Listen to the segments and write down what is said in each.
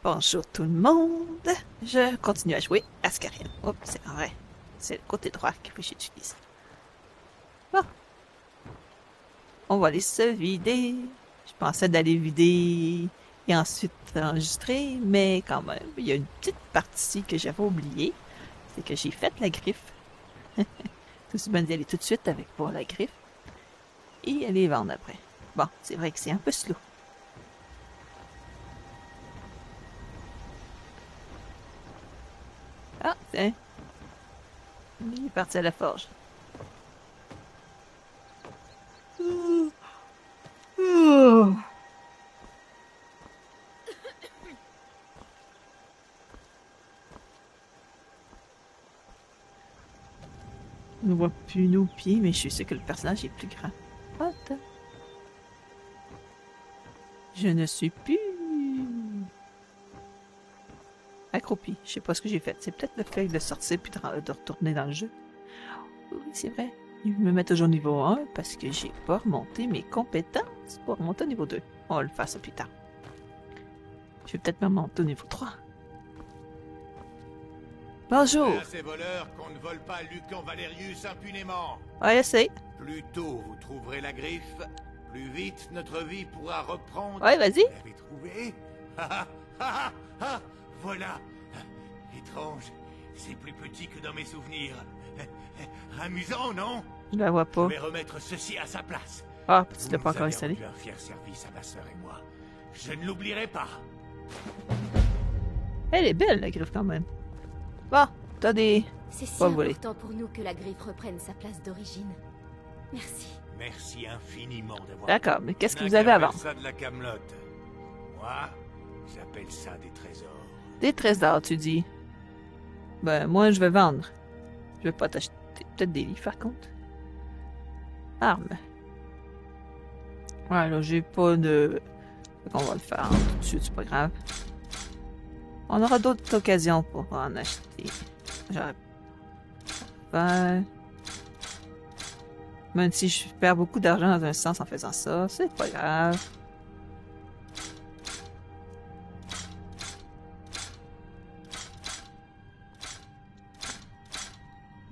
Bonjour tout le monde. Je continue à jouer à Skyrim. Oups, c'est vrai. C'est le côté droit que j'utilise. Bon, on va aller se vider. Je pensais d'aller vider et ensuite enregistrer, mais quand même, il y a une petite partie que j'avais oubliée. C'est que j'ai fait la griffe. Tout aussi bien d'y aller tout de suite avec pour la griffe. Et aller vendre après. Bon, c'est vrai que c'est un peu slow. Ah, tiens. Il est parti à la forge. On ne voit plus nos pieds, mais je suis sûr que le personnage est plus grand. Attends. Je ne suis plus accroupi. Je sais pas ce que j'ai fait. C'est peut-être le fait de sortir puis de retourner dans le jeu. Oui, c'est vrai. Il me met toujours au niveau 1 parce que j'ai pas remonté mes compétences pour remonter au niveau 2. On va le faire ça plus tard. Je vais peut-être me remonter au niveau 3. Bonjour! À ces voleurs qu'on ne vole pas Lucan Valerius impunément. Ouais, essaye. Plus tôt vous trouverez la griffe, plus vite notre vie pourra reprendre. Ouais, vas-y. Vous l'avez trouvé? Voilà. Étrange. C'est plus petit que dans mes souvenirs. Amusant, non? Je la vois Je pas. vais remettre ceci à sa place. Ah, tu Vous l'as pas nous encore avez installé. rendu un fier service à ma sœur et moi. Je ne l'oublierai pas. Elle est belle, la griffe, quand même. Bon, t'as des... C'est si Pas volé. important pour nous que la griffe reprenne sa place d'origine. Merci. Merci infiniment d'avoir... D'accord, mais qu'est-ce que N'a vous avez à qu'appelle vendre? ça de la camelote. Moi, j'appelle ça des trésors. Des trésors, tu dis. Ben, moi, je vais vendre. Je vais pas t'acheter. Peut-être des livres, par contre. Armes. Ouais, là, j'ai pas de... Fait qu'on va le faire tout de suite, c'est pas grave. On aura d'autres occasions pour en acheter. J'aurais... Ouais. Même si je perds beaucoup d'argent dans un sens en faisant ça, c'est pas grave.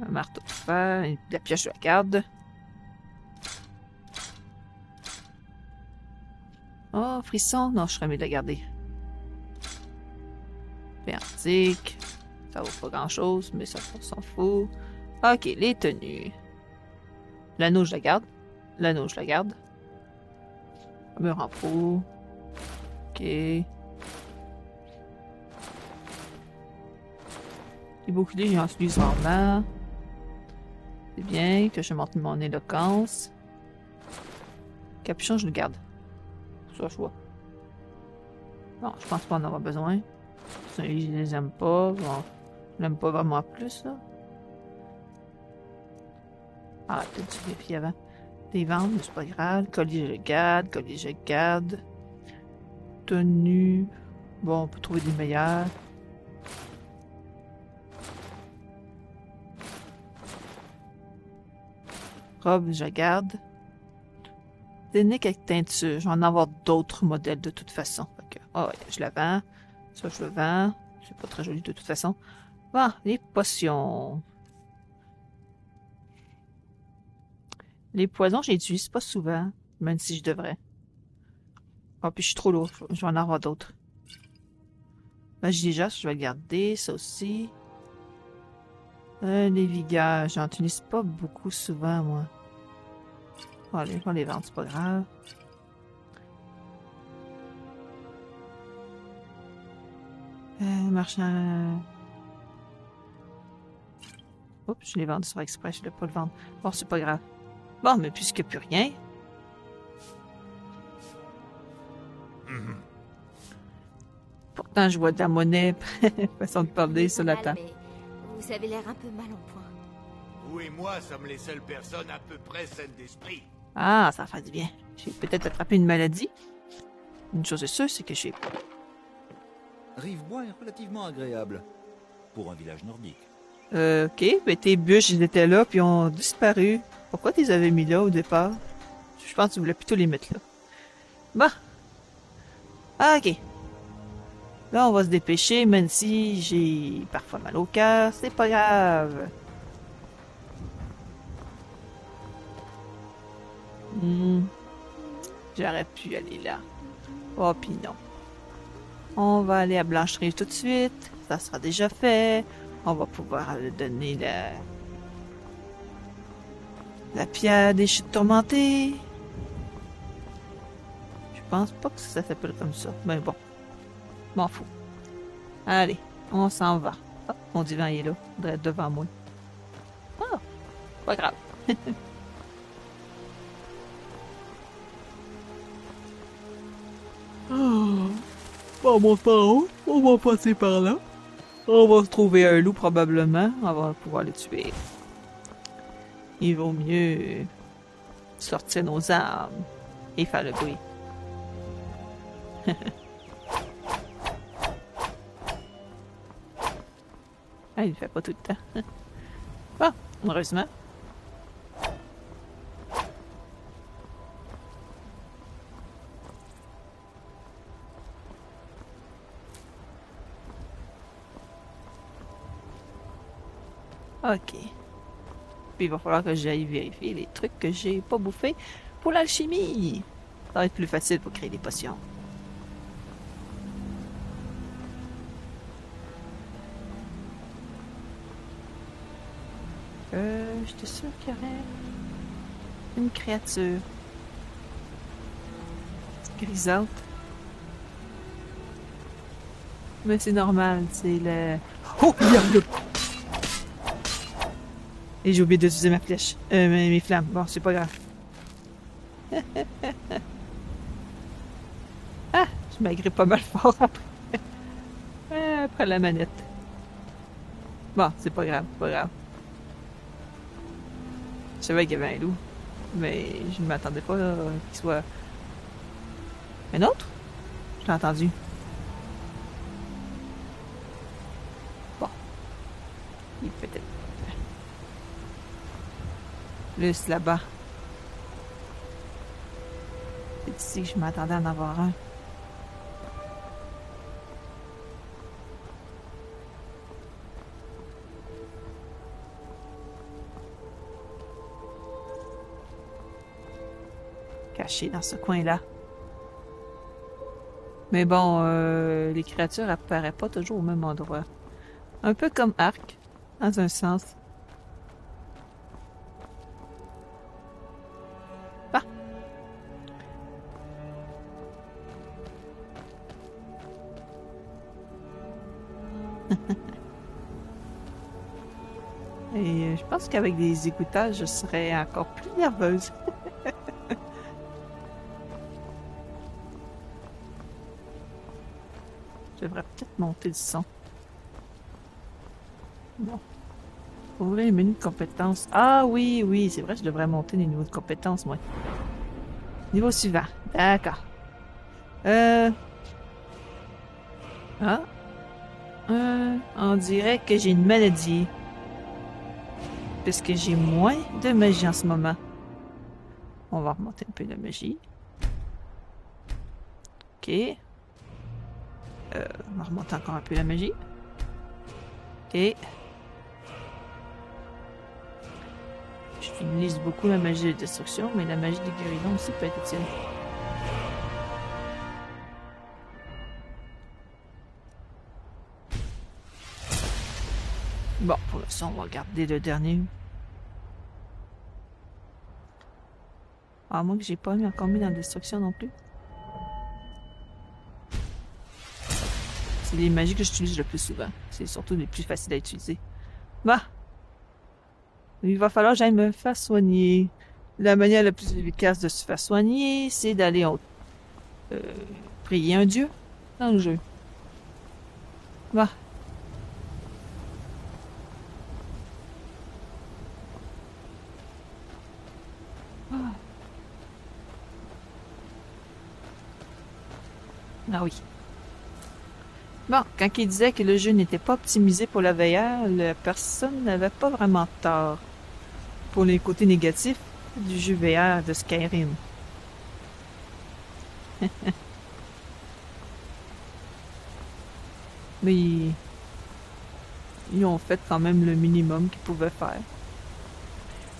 Un marteau de fer, la pioche de la garde. Oh, frisson. Non, je serais mieux de la garder. Antique. Ça vaut pas grand chose, mais ça, on s'en fout. Ok, les tenues. L'anneau, je la garde. L'anneau, je la garde. Mur en peau. Ok. Les boucliers, j'en utilise rarement. C'est bien que je monte mon éloquence. Capuchon, je le garde. Ça, je vois. Bon, je pense pas en avoir besoin. Ça, je les aime pas. Bon, je l'aime pas vraiment plus, là. Ah, peut-être du vérifier avant. Des ventes, mais c'est pas grave. Collier, je garde. Collier, je garde. Tenue. Bon, on peut trouver des meilleurs. Robe, je garde. Dénique avec teinture. Je vais en avoir d'autres modèles de toute façon. Fait que, oh, ouais, je la vends. Ça, je le vends. C'est pas très joli de toute façon. Bon, les potions. Les poisons, je les utilise pas souvent. Même si je devrais. Ah, puis je suis trop lourd. Je vais en avoir d'autres. Magie déjà, je vais le garder. Ça aussi. Les vigueurs, j'en utilise pas beaucoup souvent, moi. Allez, on va les vendre, c'est pas grave. Marchand... Oups, je l'ai vendu sur Express, je ne voulais pas le vendre. Bon, c'est pas grave. Bon, mais puisqu'il n'y a plus rien... Pourtant, je vois de la monnaie. Façon de parler sur la table. Mais vous avez l'air un peu mal en point. Vous et moi sommes les seules personnes à peu près saines d'esprit. Ah, ça fait du bien. J'ai peut-être attrapé une maladie. Une chose est sûre, c'est que j'ai... Rivebois est relativement agréable pour un village nordique. Ok, mais tes bûches, ils étaient là, puis ont disparu. Pourquoi tu les avais mis là au départ? Je pense que tu voulais plutôt les mettre là. Bon. Ah, ok. Là, on va se dépêcher, même si j'ai parfois mal au cœur. C'est pas grave. J'aurais pu aller là. Oh, pis non. On va aller à Blancherie tout de suite. Ça sera déjà fait. On va pouvoir lui donner la pierre des chutes tourmentées. Je pense pas que ça s'appelle comme ça. Mais bon. M'en fous. Allez, on s'en va. Oh, mon divan il est là. Il doit être devant moi. Ah, pas grave. On monte par haut. On va passer par là. On va se trouver un loup probablement. On va pouvoir le tuer. Il vaut mieux sortir nos armes et faire le bruit. Ah, il le fait pas tout le temps. Ah, heureusement. Ok. Puis il va falloir que j'aille vérifier les trucs que j'ai pas bouffés pour l'alchimie. Ça va être plus facile pour créer des potions. J'étais sûre qu'il y aurait une créature. Grisante. Mais c'est normal, c'est le... Oh! Il y a le... Et j'ai oublié d'utiliser ma flèche. Mes flammes. Bon, c'est pas grave. Ah! Je m'agrippe pas mal fort après. Après la manette. Bon, c'est pas grave, pas grave. Je savais qu'il y avait un loup. Mais je ne m'attendais pas qu'il soit... Un autre? Je l'ai entendu. Bon. Il est peut-être... Plus là-bas. C'est ici que je m'attendais à en avoir un. Caché dans ce coin-là. Mais bon, les créatures apparaissent pas toujours au même endroit. Un peu comme Ark, dans un sens. Ah! Et je pense qu'avec des écouteurs, je serais encore plus nerveuse. Je devrais peut-être monter le son. Bon. Ouvrir les menus de compétences. Ah oui, oui, c'est vrai, je devrais monter les niveaux de compétences, moi. Niveau suivant. D'accord. Ah. On dirait que j'ai une maladie. Puisque j'ai moins de magie en ce moment. On va remonter un peu de magie. Ok. On va remonter encore un peu la magie. Ok. J'utilise beaucoup la magie de destruction, mais la magie de guérison aussi peut être utile. Bon, pour l'instant, on va garder le dernier. À moins que j'ai pas encore mis dans la destruction non plus. C'est les magies que j'utilise le plus souvent. C'est surtout les plus faciles à utiliser. Bah! Il va falloir que j'aille me faire soigner. La manière la plus efficace de se faire soigner, c'est d'aller prier un dieu dans le jeu. Bah! Ah oui. Bon, quand il disait que le jeu n'était pas optimisé pour la VR, la personne n'avait pas vraiment tort. Pour les côtés négatifs du jeu VR de Skyrim. Mais ils ont fait quand même le minimum qu'ils pouvaient faire.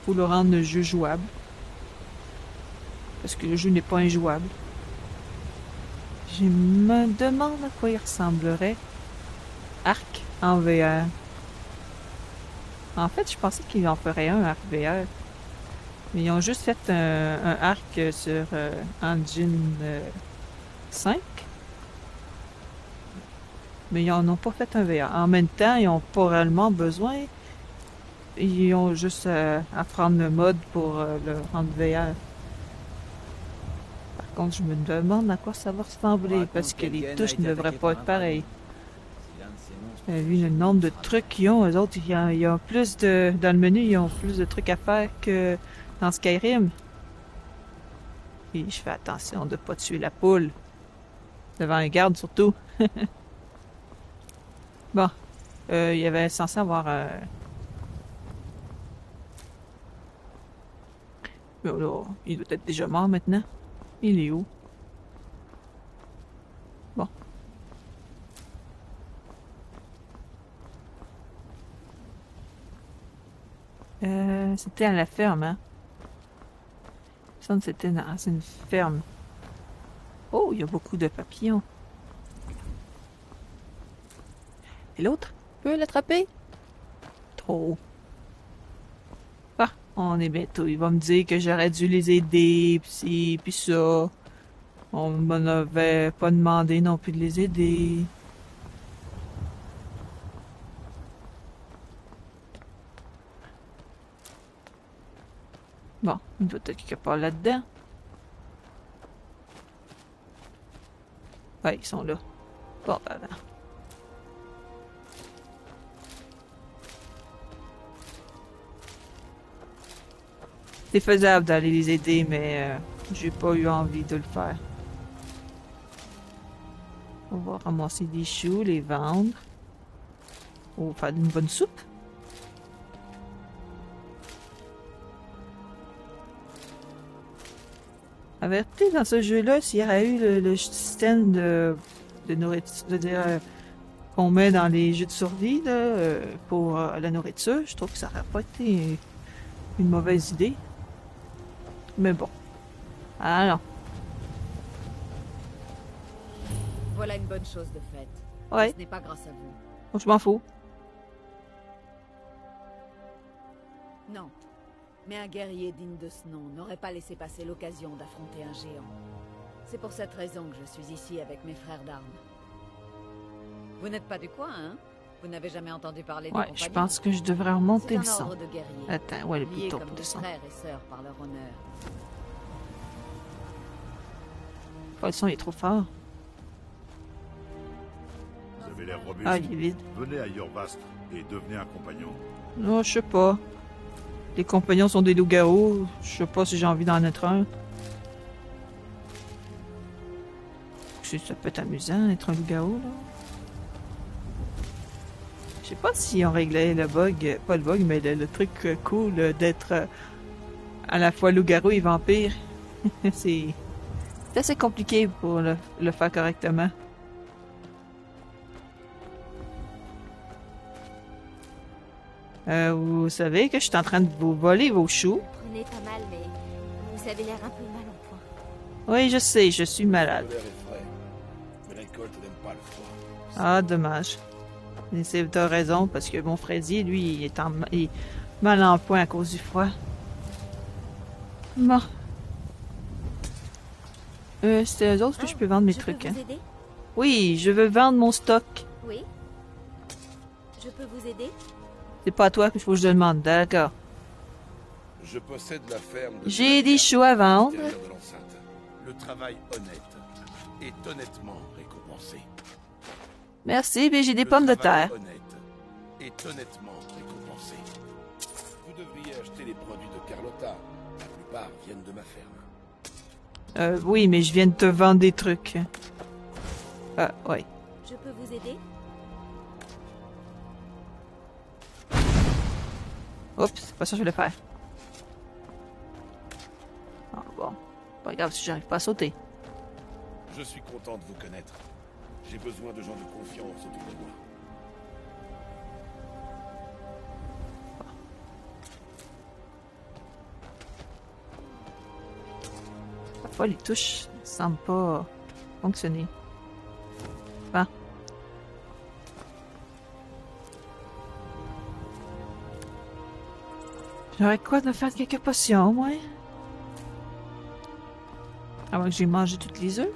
Pour le rendre le jeu jouable. Parce que le jeu n'est pas injouable. Je me demande à quoi il ressemblerait. Arc en VR. En fait, je pensais qu'ils en feraient un arc VR. Mais ils ont juste fait un arc sur Engine 5. Mais ils en ont pas fait un VR. En même temps, ils ont pas réellement besoin. Ils ont juste à prendre le mode pour le rendre VR. Par contre, je me demande à quoi ça va ressembler, parce que les touches ne devraient pas être pareilles. Vu le nombre de trucs qu'ils ont, eux autres, il y a plus de... Dans le menu, ils ont plus de trucs à faire que dans Skyrim. Et je fais attention de ne pas tuer la poule. Devant un garde, surtout. Bon. Il y avait censé avoir... Oh là, il doit être déjà mort maintenant. Il est où? Bon. C'était à la ferme, hein? Ça, c'était dans une ferme. Oh, il y a beaucoup de papillons. Et l'autre? Peut l'attraper? Trop. Ah, on est bientôt. Il va me dire que j'aurais dû les aider, pis ci, pis ça. On m'en avait pas demandé non plus de les aider. Bon, il doit être quelque part là-dedans. Ouais, ils sont là. Bon, ben, ben. C'est faisable d'aller les aider, mais j'ai pas eu envie de le faire. On va ramasser des choux, les vendre. On va faire une bonne soupe. Averti dans ce jeu-là, s'il y aurait eu le système de nourriture, c'est-à-dire qu'on met dans les jeux de survie là, pour la nourriture, je trouve que ça n'aurait pas été une mauvaise idée. Mais bon. Ah non. Voilà une bonne chose de faite. Ouais. Ce n'est pas grâce à vous. Bon, je m'en fous. Non. Mais un guerrier digne de ce nom n'aurait pas laissé passer l'occasion d'affronter un géant. C'est pour cette raison que je suis ici avec mes frères d'armes. Vous n'êtes pas du coin, hein? Vous n'avez jamais entendu parler de Ouais, je pense que je devrais remonter le C'est un son. ordre de guerriers. Attends, ouais, le liés plutôt comme de des son. frères et sœurs par leur honneur. Oh, le son il est trop fort. Vous avez l'air robuste. Ah, il est vide. Venez à Yorvast et devenez un compagnon. Non, je sais pas. Les compagnons sont des loups-garous. Je sais pas si j'ai envie d'en être un. Ça peut être amusant d'être un loup-garou, là. Je sais pas si on réglait le bug, pas le bug, mais le truc cool d'être à la fois loup-garou et vampire. C'est assez compliqué pour le faire correctement. Vous savez que je suis en train de vous voler vos choux. Prenez pas mal, mais vous avez l'air un peu mal en point. Oui, je sais, je suis malade. L'air est frais, mais la récolte n'aime pas le froid. Ah, dommage. T'as raison, parce que mon fraisier, lui, il est mal en point à cause du froid. Bon. C'est eux autres que je peux vendre mes trucs, Je hein. peux vous aider? Oui, je veux vendre mon stock. Oui. Je peux vous aider? C'est pas à toi qu'il faut que je demande, d'accord. Je possède la ferme de... J'ai des choux à vendre. l'intérieur de l'enceinte. Le travail honnête est honnêtement récompensé. Merci, mais j'ai des Le pommes de travail terre. honnête est honnêtement récompensé. Vous devriez acheter les produits de Carlotta. La plupart viennent de ma ferme. Oui, mais je viens de te vendre des trucs. Ah, ouais. Je peux vous aider? Oups, c'est pas ça que je voulais faire. Ah, bon. Pas grave si j'arrive pas à sauter. Je suis content de vous connaître. J'ai besoin de gens de confiance autour de moi. Parfois, les touches ne semblent pas fonctionner. Bon. J'aurais quoi de faire quelques potions, moi? Avant que j'ai mangé toutes les œufs.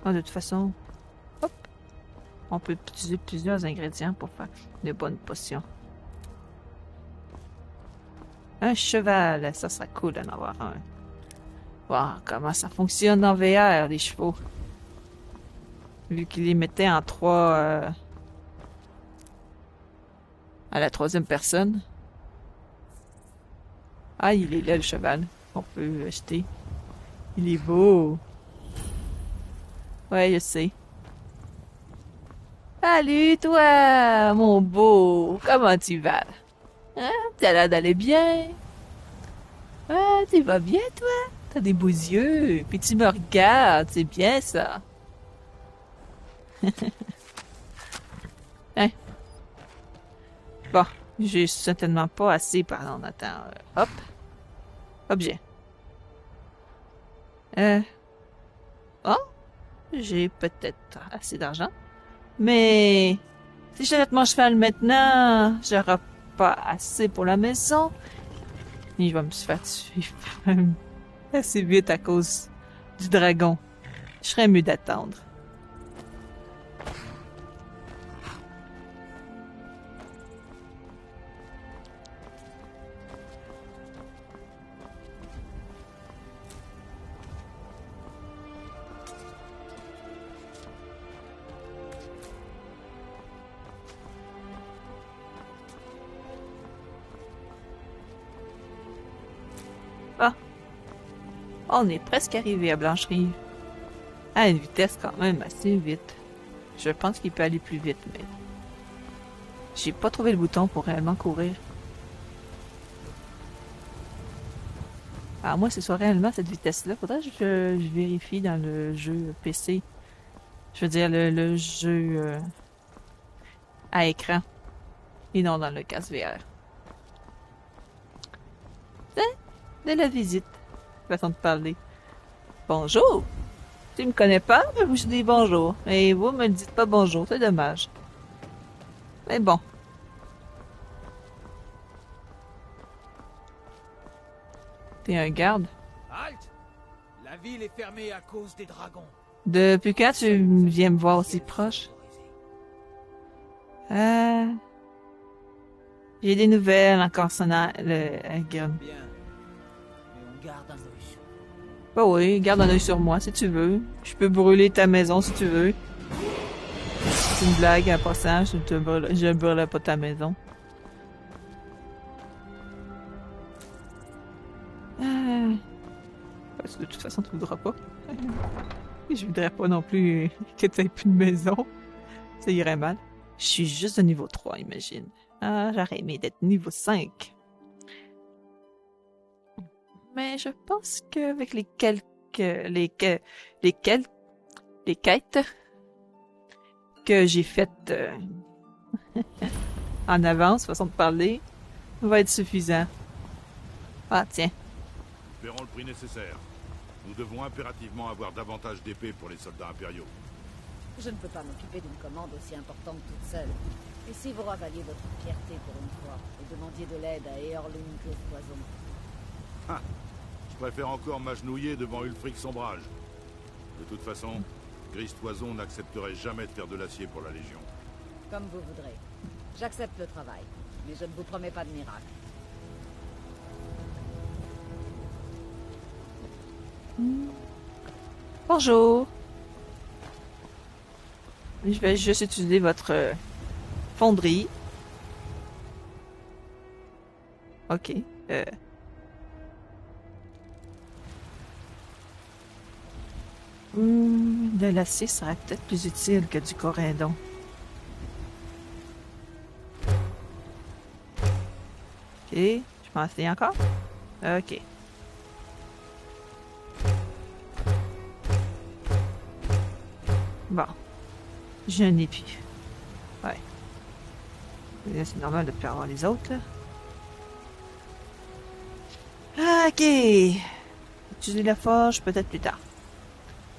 Ah, de toute façon, hop, on peut utiliser plusieurs ingrédients pour faire de bonnes potions. Un cheval, ça serait cool d'en avoir un. Wow, comment ça fonctionne en VR, les chevaux. Vu qu'ils les mettaient en 3... à la 3e personne. Ah, il est là, le cheval. On peut acheter. Il est beau. Ouais, je sais. Salut, toi, mon beau. Comment tu vas? Hein? T'as l'air d'aller bien? Ah, tu vas bien, toi? T'as des beaux yeux. Puis tu me regardes. C'est bien, ça. Hein? Bon, j'ai certainement pas assez par en attend. Hop. Objet. Oh? J'ai peut-être assez d'argent. Mais si j'achète mon cheval maintenant, j'aurai pas assez pour la maison. Il va me faire tuer assez vite à cause du dragon. Je serais mieux d'attendre. Ah! On est presque arrivé à Blancherie. À une vitesse quand même assez vite. Je pense qu'il peut aller plus vite, mais... j'ai pas trouvé le bouton pour réellement courir. Alors moi, c'est soit réellement cette vitesse-là. Faudrait que je vérifie dans le jeu PC. Je veux dire, le jeu à écran. Et non dans le casque VR. De la visite. Façon de parler. Bonjour! Tu me connais pas, mais je dis bonjour. Et vous me dites pas bonjour, c'est dommage. Mais bon. T'es un garde? Halte! La ville est fermée à cause des dragons. Depuis quand tu viens me voir aussi proche? J'ai des nouvelles encore sonnant le garde. Bien. Mais on garde un œil sur vous. Bah oui, garde un œil sur moi si tu veux. Je peux brûler ta maison si tu veux. C'est une blague en passant, je ne brûlerai pas ta maison. Parce que de toute façon, tu voudras pas. Et je voudrais pas non plus que tu aies plus de maison. Ça irait mal. Je suis juste de niveau 3, imagine. Ah, j'aurais aimé d'être niveau 5. Mais je pense qu'avec les quêtes que j'ai faites en avance, façon de parler, va être suffisant. Ah, tiens. Paierons le prix nécessaire. Nous devons impérativement avoir davantage d'épées pour les soldats impériaux. Je ne peux pas m'occuper d'une commande aussi importante toute seule. Et si vous ravaliez votre fierté pour une fois, et demandiez de l'aide à Eorlund Poison. Ah, je préfère encore m'agenouiller devant Ulfric Sombrage. De toute façon, Gris Toison n'accepterait jamais de faire de l'acier pour la Légion. Comme vous voudrez. J'accepte le travail, mais je ne vous promets pas de miracle. Bonjour. Je vais juste utiliser votre fonderie. Ok. De l'acier serait peut-être plus utile que du corindon. Ok. Je m'en essayer encore? Ok. Bon. Je n'ai plus. Ouais. Là, c'est normal de ne plus avoir les autres, là. Ok. Utiliser la forge peut-être plus tard.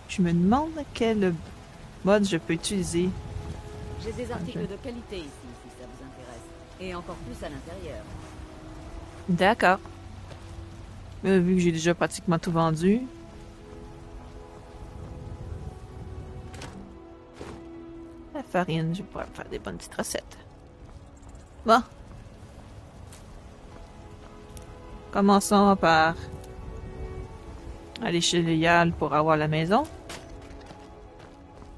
Je me demande quel mode je peux utiliser. J'ai des articles de qualité ici, si ça vous intéresse. Et encore plus à l'intérieur. D'accord. Vu que j'ai déjà pratiquement tout vendu. La farine, je pourrais me faire des bonnes petites recettes. Bon. Commençons par aller chez le Yal pour avoir la maison.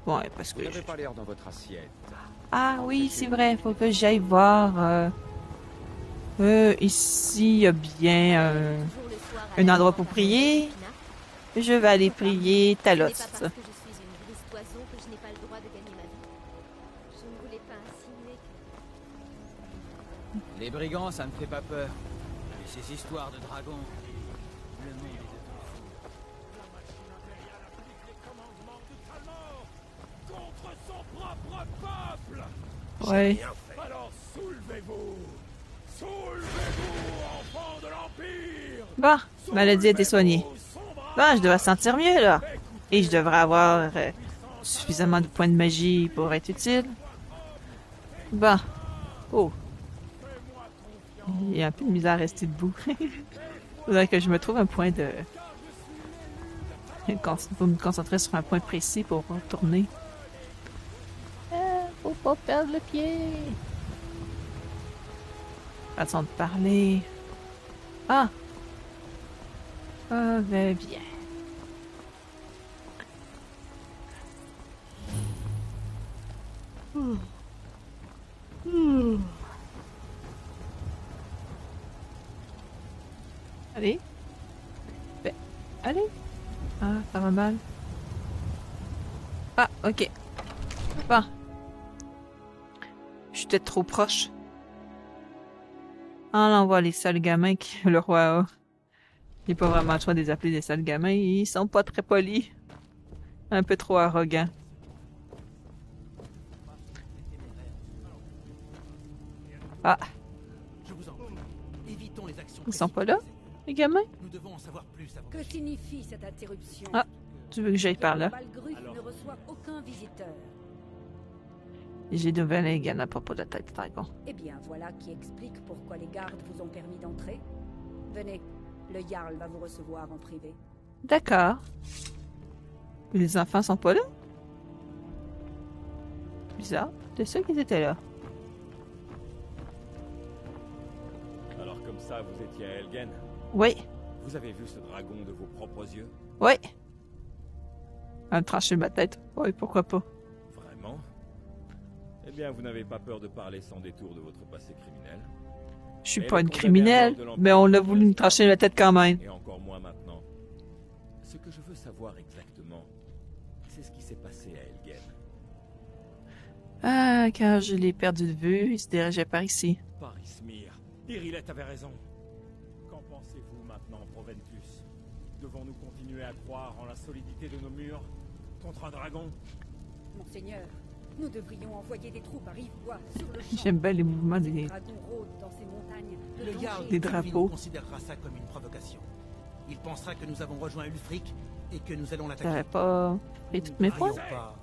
Bon, parce Vous que... n'avez pas l'air dans votre assiette. Ah oui, c'est vrai, faut que j'aille voir... ici, il y a bien Toujours le soir à un la endroit maison pour par prier. Pina. Je vais aller prier Ce n'est pas Talos. parce que je suis une grise oiseau que je n'ai pas le droit de gagner ma vie. Je ne voulais pas insinuer que... Les brigands, ça me fait pas peur. Mais ces histoires de dragons, le monde est de temps fou. Contre son propre peuple. Ouais. Alors soulevez-vous. Soulevez-vous, enfants de l'Empire. Bon, maladie a été soignée. Bon, je devrais sentir mieux, là. Et je devrais avoir suffisamment de points de magie pour être utile. Bon. Oh. Il y a un peu de misère à rester debout. Faudrait que je me trouve un point de... Faut me concentrer sur un point précis pour retourner. Faut pas perdre le pied. Façon de parler. Ah! Ah, ben bien. Allez. Ben, allez. Ah, ça va mal. Ah, ok. Bon. Je suis peut-être trop proche. Ah, là, on voit les sales gamins que le roi a. Il n'est pas vraiment le choix de les appeler des sales gamins. Ils sont pas très polis. Un peu trop arrogants. Ah, Je vous en prie, évitons les actions ils sont pas là, les gamins? Nous devons en savoir plus avant. Que signifie cette interruption? Ah, tu veux que j'aille par là? Balgruf ne reçoit aucun visiteur. J'ai de nouvelles également à propos de la tête de dragon. Eh bien, voilà qui explique pourquoi les gardes vous ont permis d'entrer. Venez, le Jarl va vous recevoir en privé. D'accord. Les enfants sont pas là? Bizarre. C'est sûr qu'ils étaient là. Alors comme ça, vous étiez à Elgen. Oui, Vous avez vu ce dragon de vos propres yeux? oui. À me trancher ma tête. Oui, pourquoi pas. Vraiment? Eh bien, vous n'avez pas peur de parler sans détour de votre passé criminel? Je suis Et pas le une condamné criminelle, à mort de mais on a voulu me trancher la tête quand même. Et encore moins maintenant. Ce que je veux savoir exactement, c'est ce qui s'est passé à Elgen. Ah, quand je l'ai perdu de vue, il se dirigeait par ici. Parismir, Irilette avait raison. Qu'en pensez-vous maintenant, Proventus? Devons-nous continuer à croire en la solidité de nos murs contre un dragon? Monseigneur, nous devrions envoyer des troupes à Rive-Bois sur le champ. J'aime bien les mouvements Les des... dragons rôdent dans ces montagnes. Le Le danger Jarl est Des de drapeaux. Tulvino considérera ça comme une provocation. Il pensera que nous avons rejoint Ulfric et que nous allons l'attaquer. T'aurais pas pris toutes mes Nous points? n'arrions pas.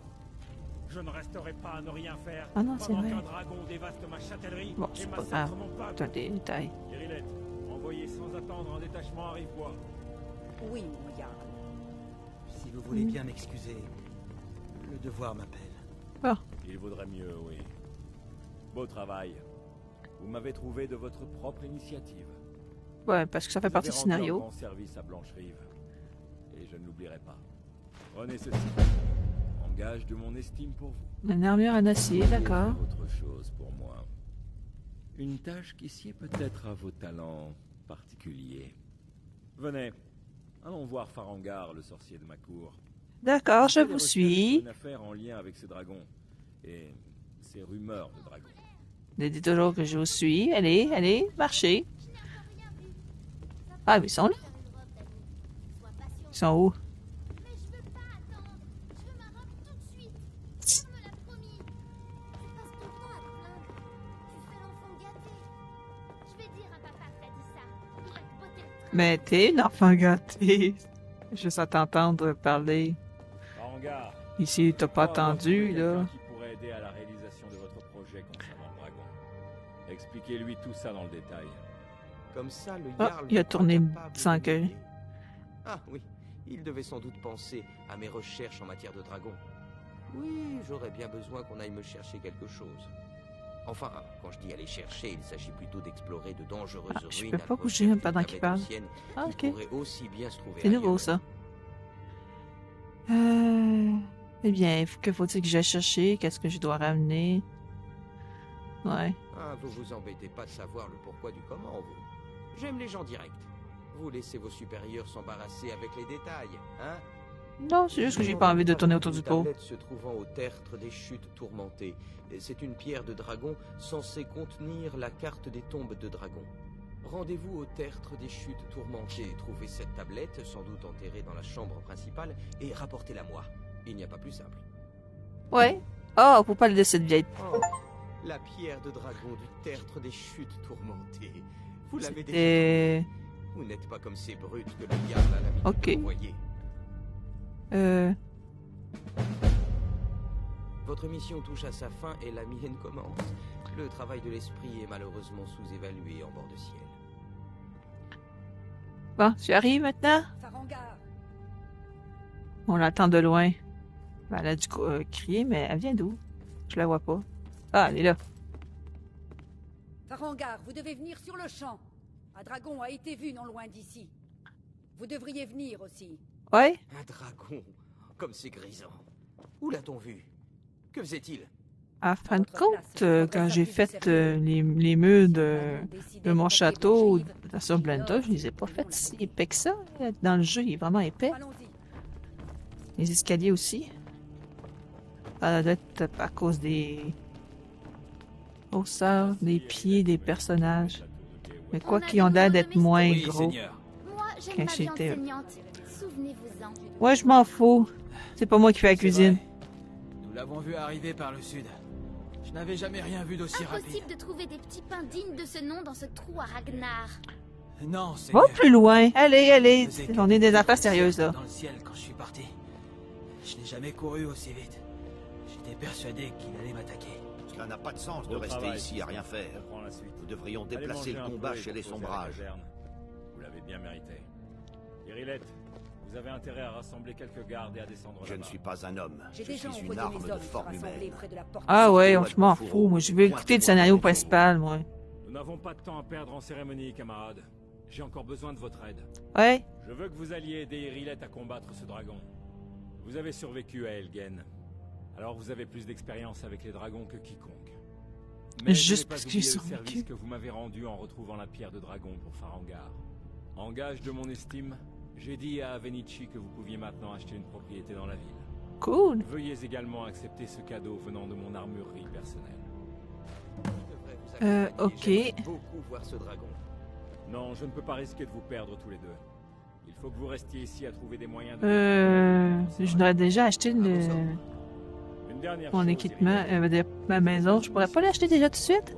Je ne resterai pas à ne rien faire Ah non, c'est pendant vrai. qu'un dragon dévaste ma châtellerie Bon, et c'est pas massacre grave. mon peuple. C'est un détail. Irilette, envoyez sans attendre un détachement à Rive-Bois. Oui, mon Jarl. Si vous voulez bien m'excuser, le devoir m'appelle. Bon, Il vaudrait mieux, oui. Beau travail. Vous m'avez trouvé de votre propre initiative. ouais, parce que ça fait Vous partie avez du rendu un scénario. grand service à Blancherive. Et je ne l'oublierai pas. Prenez ceci. En gage de mon estime pour vous. Une armure en acier, Vous d'accord. pouvez faire autre chose pour moi. Une tâche qui sied peut-être à vos talents particuliers. Venez. Allons voir Farangar, le sorcier de ma cour. D'accord, je J'ai des vous recherches suis. sur une affaire en lien avec ces dragons. Et ces rumeurs de dragons. Je dis toujours que je vous suis. Allez, allez, marchez. Ah, mais ils sont là. Ils sont où? Mais t'es une enfant gâtée. Juste à t'entendre parler. Farangar, Ici, t'as pas attendu, là. Qui pourrait aider à la réalisation de votre projet concernant le dragon. Expliquez-lui tout ça dans le détail. Comme ça, le Ah, Jarl il a n'est pas tourné capable sans de que... m'aider. Ah oui, il devait sans doute penser à mes recherches en matière de dragon. Oui, j'aurais bien besoin qu'on aille me chercher quelque chose. Enfin, quand je dis aller chercher, il s'agit plutôt d'explorer de dangereuses Je ruines. peux pas bouger pendant qu'il parle. Ah, ok. Qui pourraient aussi bien se trouver C'est nouveau, ailleurs. ça. Eh bien, que faut-il que j'aille chercher? Qu'est-ce que je dois ramener? Ouais. Ah, vous vous embêtez pas de savoir le pourquoi du comment, vous. J'aime les gens directs. Vous laissez vos supérieurs s'embarrasser avec les détails, hein? Non, c'est juste que j'ai pas envie de tourner autour du pot. Une tablette se trouvant au tertre des chutes tourmentées. C'est une pierre de dragon censée contenir la carte des tombes de dragon. Rendez-vous au tertre des chutes tourmentées. Trouvez cette tablette, sans doute enterrée dans la chambre principale, et rapportez-la moi. Il n'y a pas plus simple. Ouais. Oh, faut pas le laisser de vieille. Oh, la pierre de dragon du tertre des chutes tourmentées. Vous l'avez déjà Et... trouvée. Vous n'êtes pas comme ces brutes que le diable a l'habitude Ok. d'envoyer. Votre mission touche à sa fin et la mienne commence. Le travail de l'esprit est malheureusement sous-évalué en bord de ciel. Bon, tu arrives maintenant? Farangar, On l'attend de loin. Ben, elle a dû crier, mais elle vient d'où? Je la vois pas. Ah, elle est là. Farangar, vous devez venir sur le champ. Un dragon a été vu non loin d'ici. Vous devriez venir aussi. Ouais? Un dragon, comme c'est grisant. Où l'a-t-on vu? Que faisait-il? À fin de compte, quand j'ai fait les murs de mon château sur Blenda, je les ai pas faits si épais que ça. Dans le jeu, il est vraiment épais. Allons-y. Les escaliers aussi. Ça doit être à cause des hausseurs, des pieds des personnages. Mais quoi qu'ils ont l'air d'être moins Oui, gros. Seigneur. Moi, j'aime Quand ma viande j'étais- saignante. Souvenez-vous-en. Ouais, je m'en fous. C'est pas moi qui fais la C'est cuisine. vrai. Nous l'avons vu arriver par le sud. Je n'avais jamais rien vu d'aussi rapide. Impossible de trouver des petits pains dignes de ce nom dans ce trou à Ragnar. Non, Va Seigneur. plus loin. Allez, allez. Je faisais On est des que affaires des sérieuses, là. cercles dans le ciel quand je suis parti. Je n'ai jamais couru aussi vite. J'étais persuadé qu'il allait m'attaquer. Cela n'a pas de sens de Beau rester travail, ici à rien faire. On prend la suite. Nous devrions Allez déplacer manger le un combat peu et chez les reposer à la sombrages. caserne. Vous l'avez bien mérité. Irilette, vous avez intérêt à rassembler quelques gardes et à descendre Je ne là-bas. suis pas un homme. J'ai Je déjà suis envoyé une arme mes de hommes se forme rassembler humaine. près de la porte. Ah ouais, Moi, je m'en je m'en fous. Moi, je veux écouter le Pointe-moi scénario avec principal, moi. Nous n'avons pas de temps à perdre en cérémonie, camarades. J'ai encore besoin de votre aide. Ouais? Je veux que vous alliez aider Irilette à combattre ce dragon. Vous avez survécu à Elgen. Alors vous avez plus d'expérience avec les dragons que quiconque. Mais Juste je n'ai pas parce que j'ai oublié le survécu. service que vous m'avez rendu en retrouvant la pierre de dragon pour Farangar. En gage de mon estime, j'ai dit à Avenichi que vous pouviez maintenant acheter une propriété dans la ville. Cool. Veuillez également accepter ce cadeau venant de mon armurerie personnelle. Je devrais vous accompagner. Ok. J'aimerais beaucoup voir ce dragon. Non, je ne peux pas risquer de vous perdre tous les deux. Il faut que vous restiez ici à trouver des moyens de... Je n'aurais déjà acheté Une dernière mon chose, équipement, Irilette. ma maison. Je pourrais pas l'acheter déjà tout de suite?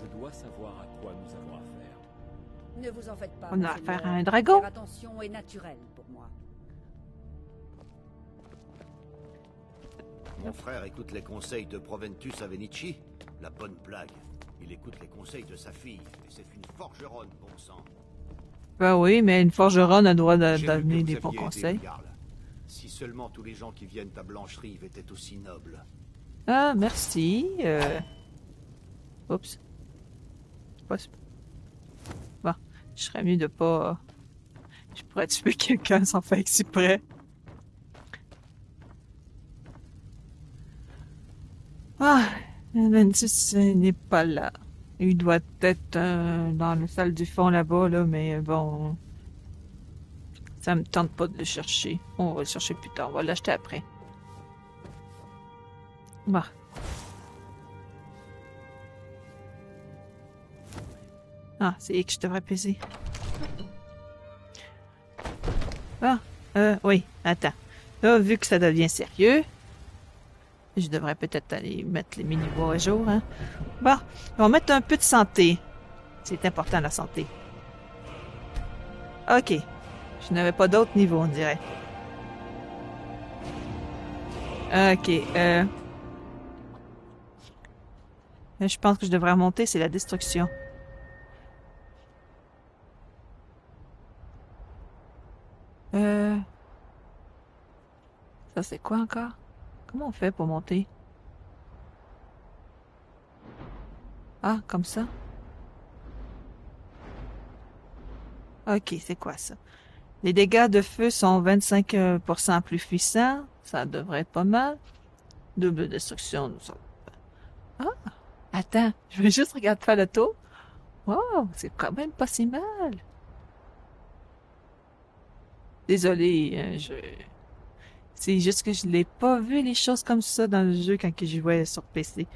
Je dois savoir à quoi nous avons affaire. Ne vous en faites pas. On a monseigneur. affaire à un dragon. Faire attention est naturel pour moi. Mon frère écoute les conseils de Proventus Avenichi. La bonne blague. Il écoute les conseils de sa fille. Et c'est une forgeronne, bon sang. Ben oui, mais une forgeronne a le droit J'ai vu que d'amener vous des aviez bons aidé conseils. le Jarl. Si seulement tous les gens qui viennent à Blancherive étaient aussi nobles. Ah, merci. Oups. Pas... Bon, je serais mieux de pas... Je pourrais tuer quelqu'un sans faire exprès. Ah, Ventus n'est pas là. Il doit être dans la salle du fond là-bas, là, mais bon... Ça me tente pas de le chercher. On va le chercher plus tard. On va l'acheter après. Bon. Ah, c'est X, je devrais peser. Ah, oui, attends. Là, vu que ça devient sérieux, je devrais peut-être aller mettre les mini-bois à jour, hein. Bon, on va mettre un peu de santé. C'est important, la santé. Ok. Je n'avais pas d'autres niveaux, on dirait. Ok, je pense que je devrais remonter, c'est la destruction. Ça c'est quoi encore? Comment on fait pour monter? Ah, comme ça? Ok, c'est quoi ça? Les dégâts de feu sont 25% plus puissants. Ça devrait être pas mal. Double destruction. Ah! Attends, je vais juste regarder faire le tour. Wow, c'est quand même pas si mal. Désolé, c'est juste que je l'ai pas vu les choses comme ça dans le jeu quand je jouais sur PC.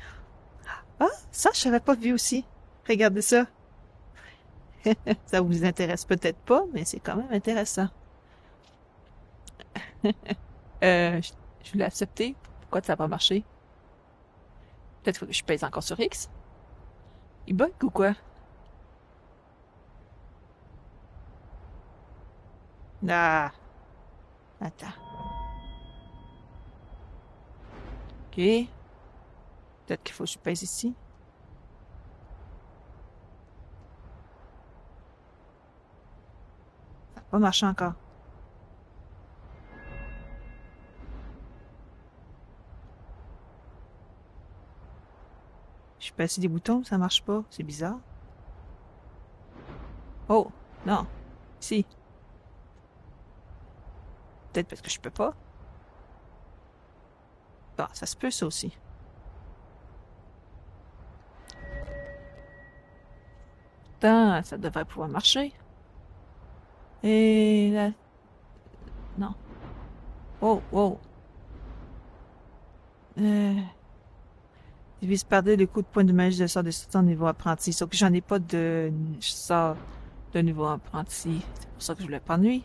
Ah, ça, je l'avais pas vu aussi. Regardez ça. Ça vous intéresse peut-être pas, mais c'est quand même intéressant. Je voulais accepter. Pourquoi ça n'a pas marché? Peut-être que je pèse encore sur X. Il bug ou quoi? Ah. Attends. Ok. Peut-être qu'il faut que je pèse ici. Ça n'a pas marché encore. Je pèse sur des boutons, ça marche pas. C'est bizarre. Oh, non. Si. Peut-être parce que je peux pas. Bon, ça se peut, ça aussi. Putain, ça devrait pouvoir marcher. Et là... Non. Oh, wow. Divise par deux le coup de poing de magie de sort de son niveau apprenti. Sauf que j'en ai pas de sort de niveau apprenti. C'est pour ça que je voulais pas nuit.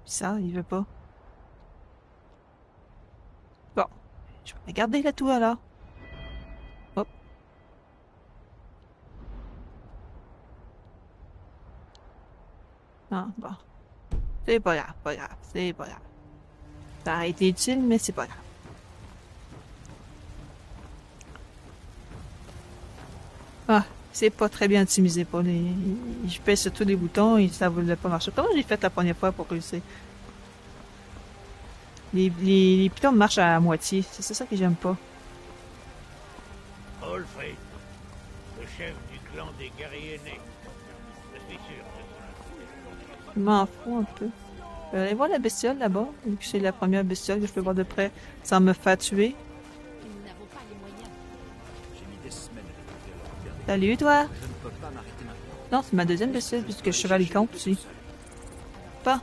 Ça, il veut pas. Bon. Je vais regarder là tout alors. Hop. Ah, bon. C'est pas grave, pas grave, c'est pas grave. Ça a été utile, mais c'est pas grave. Ah, c'est pas très bien optimisé pour les... Je pèse sur tous les boutons et ça voulait pas marcher. Comment j'ai fait la première fois pour réussir? Les pitons marchent à moitié. C'est ça que j'aime pas. Olfred, le chef du clan des guerriers nés. Je suis sûr. Je m'en fous un peu. Allez voir la bestiole là-bas. Vu que c'est la première bestiole que je peux voir de près sans me faire tuer. Salut toi! Non, c'est ma deuxième bestiole puisque je cheval les comptes aussi. Pas.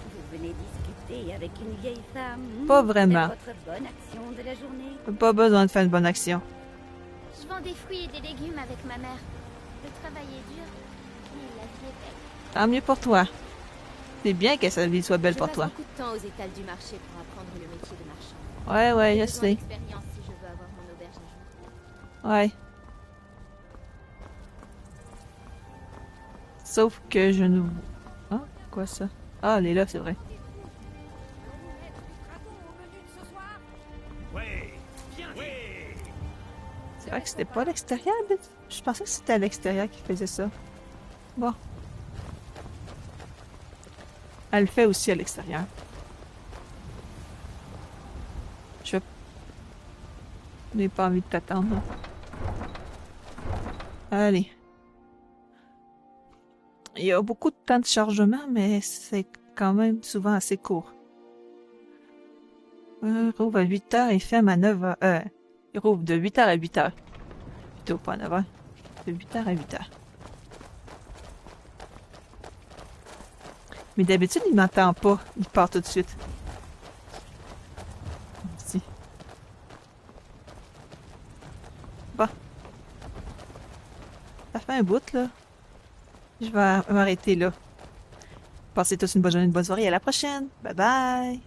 Vous venez discuter avec une vieille femme. Pas vraiment. C'est votre bonne action de la journée. Pas besoin de faire une bonne action. Je vends des fruits et des légumes avec ma mère. Le travail est dur, mais la vie est belle. Tant mieux pour toi. C'est bien que sa vie soit belle pour toi. Je passe beaucoup de temps aux étals du marché pour apprendre le métier de marchand. Ouais, J'ai je besoin sais. d'expérience si je veux avoir mon auberge un jour. Ouais. Sauf que je ne... Ah, quoi ça? Ah, elle est là, c'est vrai. C'est vrai que c'était pas à l'extérieur, mais je pensais que c'était à l'extérieur qu'il faisait ça. Bon. Elle le fait aussi à l'extérieur. Je n'ai pas envie de t'attendre. Allez. Il y a beaucoup de temps de chargement, mais c'est quand même souvent assez court. Rouvre à 8h et ferme à 9h. Il rouvre de 8h à 8h. Plutôt pas à 9h. De 8h à 8h. Mais d'habitude, il m'entend pas. Il part tout de suite. Ici. Bon. Ça fait un bout, là. Je vais m'arrêter là. Passez tous une bonne journée, une bonne soirée. À la prochaine. Bye bye.